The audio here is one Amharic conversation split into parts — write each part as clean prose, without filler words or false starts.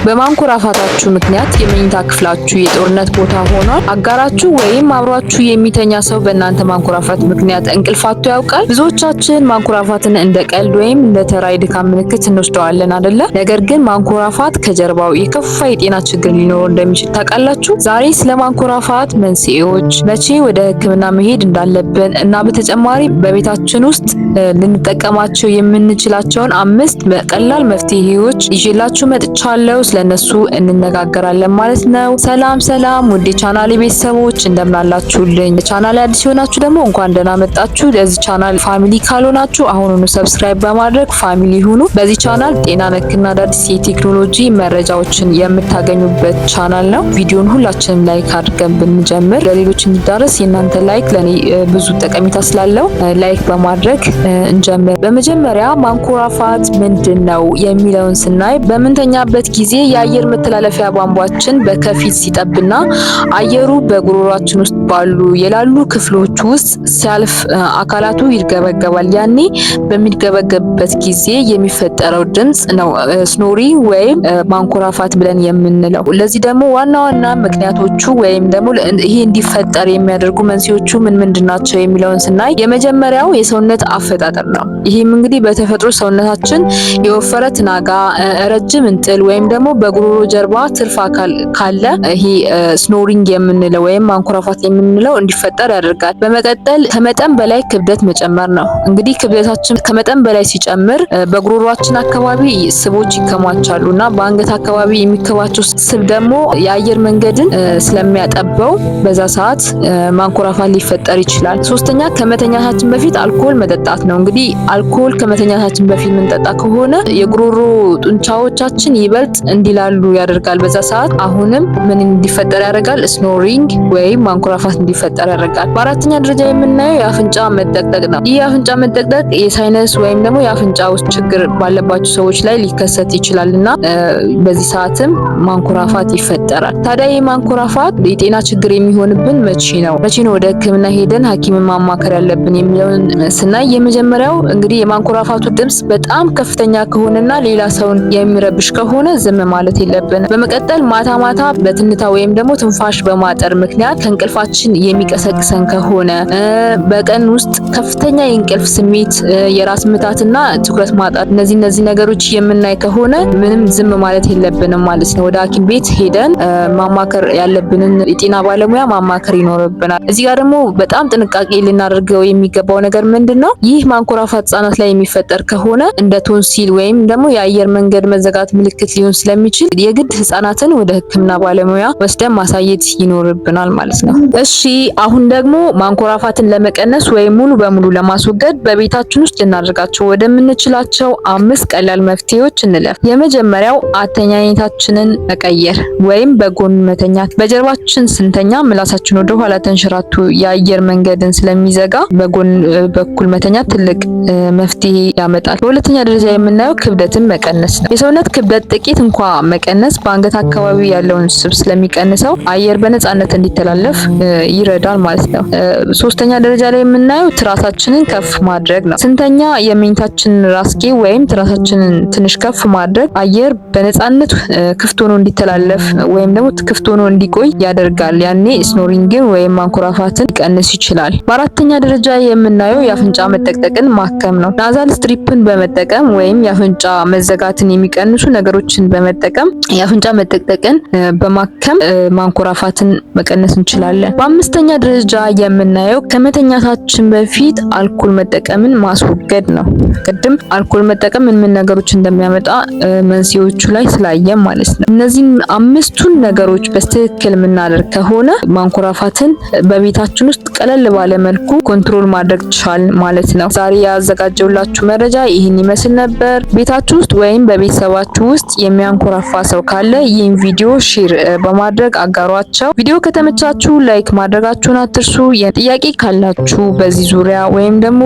በማንኮራፋታችሁ ምክንያት የመኝታ ክፍላችሁ የጦርነት ቦታ ሆኗል? አጋራችሁ ወይም አብሯችሁ የሚተኛ ሰው በእናንተ ማንኮራፋት ምክንያት እንቅልፋቱ ያውቃል? ብዙዎቻችን ማንኮራፋትን እንደ ቀልድ ወይም እንደ ተራ የድካም ምልክት እንወስደዋለን አይደለ? ነገር ግን ማንኮራፋት ከጀርባው የከፋ የጤና ችግር ሊኖረው እንደሚችል ታውቃላችሁ? ዛሬ ስለ ማንኮራፋት መንስኤዎች፣ መቼ ወደ ሕክምና መሄድ እንዳለብን እና በተጨማሪ በቤታችን ውስጥ ልንጠቀማቸው የምንችላቸውን 5 ቀላል መፍትሄዎች ይዤላችሁ መጥቻለሁ። ስለነሱ እንነጋገራለን ማለት ነው። ሰላም ውድ የቻናሌ ቤተሰቦች እንደምናላችሁልኝ። ቻናሌ አዲስ የሆናችሁ ደግሞ እንኳን ደህና መጣችሁ። ለዚህ ቻናል ፋሚሊ ካልሆናችሁ አሁኑኑ ሰብስክራይብ በማድረግ ፋሚሊ ሁኑ። በዚህ ቻናል ጤና ነክና አዳዲስ የቴክኖሎጂ መረጃዎችን የምታገኙበት ቻናል ነው። ቪዲዮን ሁላችንም ላይክ አድርገን ብንጀምር ለሌሎች እንዲዳረስ የእናንተ ላይክ ለኔ ብዙ ጠቀሜታ ስላለው ላይክ በማድረግ እንጀምር። በመጀመሪያ ማንኮራፋት ምንድነው የሚለውን ስናይ በምንተኛበት ጊዜ የአየር መተላለፊያ ቧንቧችን በከፊል ሲጠብና አየሩ በጉሮሯችን ውስጥ ባሉ የላሉ ክፍሎች ውስጥ ሲያልፍ አካላቱ ይርገበገባል። ያኔ በሚርገበገብበት ጊዜ የሚፈጠረው ድምጽ ነው ስኖሪንግ ወይም ማንኮራፋት ብለን የምንለው። ለዚህ ደግሞ ዋና ምክንያቶቹ ወይም ደግሞ ይሄ እንዲፈጠር የሚያደርጉ መንስኤዎቹ ምንድናቸው የሚለውን ስናይ የመጀመሪያው የሰውነት አፈጣጠር ነው። ይሄም እንግዲህ በተፈጥሮ ሰውነታችን የወፈረ ትናጋ፣ ረጅም እንጥል ወይም ደግሞ በጉሮሮ ጀርባ ትርፍ አካል ካለ ይሄ ስኖሪንግ የምንለው ወይም ማንኮራፋት የምንለው እንዲፈጠር ያደርጋል። በመቀጠል ከመጠን በላይ ክብደት መጨመር ነው። እንግዲህ ክብደታችን ከመጠን በላይ ሲጨምር በጉሮሯችን አካባቢ ስቦች ይከማቻሉና በአንገት አካባቢ የሚከማቸው ስብ ደግሞ የአየር መንገድን ስለሚያጠበው በዛ ሰዓት ማንኮራፋት ሊፈጠር ይችላል። ሶስተኛ ከመተኛታችን በፊት አልኮል መጠጣት ነው። እንግዲህ አልኮል ከመተኛታችን በፊት ምንጠጣ ከሆነ የጉሮሮ ጡንቻዎቻችን ይበልጥ እንዲላሉ ያደርጋል። በዛ ሰዓት አሁንም ምን እንዲፈጠር ያደርጋል? ስኖሪንግ ወይም ማንኮራፋት እንዲፈጠር ያደርጋል። በአራተኛ ደረጃ የምናየው የአፍንጫ መጠቅጠቅ ነው። ይህ የአፍንጫ መጠቅጠቅ የሳይነስ ወይም ደግሞ የአፍንጫ ውስጥ ችግር ባለባቸው ሰዎች ላይ ሊከሰት ይችላልና በዚህ ሰዓትም ማንኮራፋት ይፈጠራል። ታዲያ ይህ ማንኮራፋት የጤና ችግር የሚሆንብን መቼ ነው ወደ ሕክምና ሄደን ሐኪምን ማማከር ያለብን የሚለውን ስናይ የመጀመሪያው እንግዲህ የማንኮራፋቱ ድምጽ በጣም ከፍተኛ ከሆነና ሌላ ሰውን የሚረብሽ ከሆነ ዝም ማለት የለብንም። በመቀጠል ማታ በትንታ ወይም ደግሞ ትንፋሽ በማጠር ምክንያት ከእንቅልፋችን የሚቀሰቅሰን ከሆነ፣ በቀን ውስጥ ከፍተኛ የእንቅልፍ ስሜት፣ የራስ ምታትና ትኩረት ማጣት እነዚህ ነገሮች የምናይ ከሆነ ምንም ዝም ማለት የለብንም ማለት ነው። ወደ ሐኪም ቤት ሄደን ማማከር ያለብንን የጤና ባለሙያ ማማከር ይኖርብናል። እዚህ ጋር ደግሞ በጣም ጥንቃቄ ልናደርገው የሚገባው ነገር ምንድነው? ይህ ማንኮራፋት ህጻናት ላይ የሚፈጠር ከሆነ እንደ ቶንሲል ወይም ደግሞ የአየር መንገድ መዘጋት ምልክት ሊሆን ስለሚችል የግድ ህጻናትን ወደ ሕክምና ባለሙያ ወስደን ማሳየት ይኖርብናል ማለት ነው። እሺ አሁን ደግሞ ማንኮራፋትን ለመቀነስ ወይም ሙሉ በሙሉ ለማስወገድ በቤታችን ውስጥ ልናደርጋቸው ወደምንችላቸው 5 ቀላል መፍትሄዎች እንለፍ። የመጀመሪያው አተኛኘታችንን መቀየር ወይም በጎን መተኛት። በጀርባችን ስንተኛ ምላሳችን ወደ ኋላ ተንሸራቶ የአየር መንገድን ስለሚዘጋ በጎን በኩል መተኛት ትልቅ መፍትሄ ያመጣል። በሁለተኛ ደረጃ የምናየው ክብደትን መቀነስ ነው። የሰውነት ክብደት ጥቂት እንኳ መቀነስ በአንገት አካባቢ ያለውን ስብ ስለሚቀንሰው አየር በነፃነት እንዲተላለፍ ይረዳል ማለት ነው። ሶስተኛ ደረጃ ላይ የምናየው ትራሳችንን ከፍ ማድረግ ነው። ስንተኛ የመኝታችን ራስጌ ወይም ትራሳችንን ትንሽ ከፍ ማድረግ አየር በነፃነት ክፍት ሆኖ እንዲተላለፍ ወይም ደግሞ ክፍት ሆኖ እንዲቆይ ያደርጋል። ያኔ ስኖሪንግን ወይም ማንኮራፋትን ሊቀንስ ይችላል። በአራተኛ ደረጃ የምናየው የአፍንጫ መጠቅጠቅን ማከም ነው። ናዛል ስትሪፕን በመጠቀም ወይም የአፍንጫ መዘጋትን የሚቀንሱ ነገሮችን በመጠቀም የአፍንጫ መጠቅጠቅን በማከም ማንኮራፋትን መቀነስ እንችላለን። በአምስተኛ ደረጃ የምናየው ከመተኛታችን በፊት አልኮል መጠቀምን ማስወገድ ነው። ቅድም አልኮል መጠቀም ምን ነገሮች እንደሚያመጣ መንስኤዎቹ ላይ ስላየም ማለት ነው። እነዚህን 5ቱን ነገሮች በትክክል የምናደርግ ከሆነ ማንኮራፋትን በቤታችን ውስጥ ቀለል ባለ መልኩ ኮንትሮል ማድረግ ቻል ማለት ነው። ዛሬ ያዘጋጀውላችሁ መረጃ ይህን ይመስል ነበር። ቤታችሁ ውስጥ ወይም በቤተሰባችሁ ውስጥ የሚያንኮራፋ ሰው ካለ ይህን ቪዲዮ ሼር በማድረግ አጋሯቸው። ቪዲዮ ከተመቻችሁ ላይክ ማድረጋችሁን አትርሱ። ጥያቄ ካላችሁ በዚህ ዙሪያ ወይም ደግሞ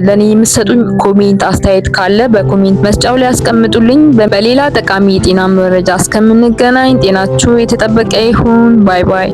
ለኔ የምትሰጡኝ ኮሜንት አስተያየት ካለ በኮሜንት መስጫው ላይ አስቀምጡልኝ። በሌላ ጠቃሚ የጤና መረጃ እስከምንገናኝ ጤናችሁ የተጠበቀ ይሁን። ባይ ባይ።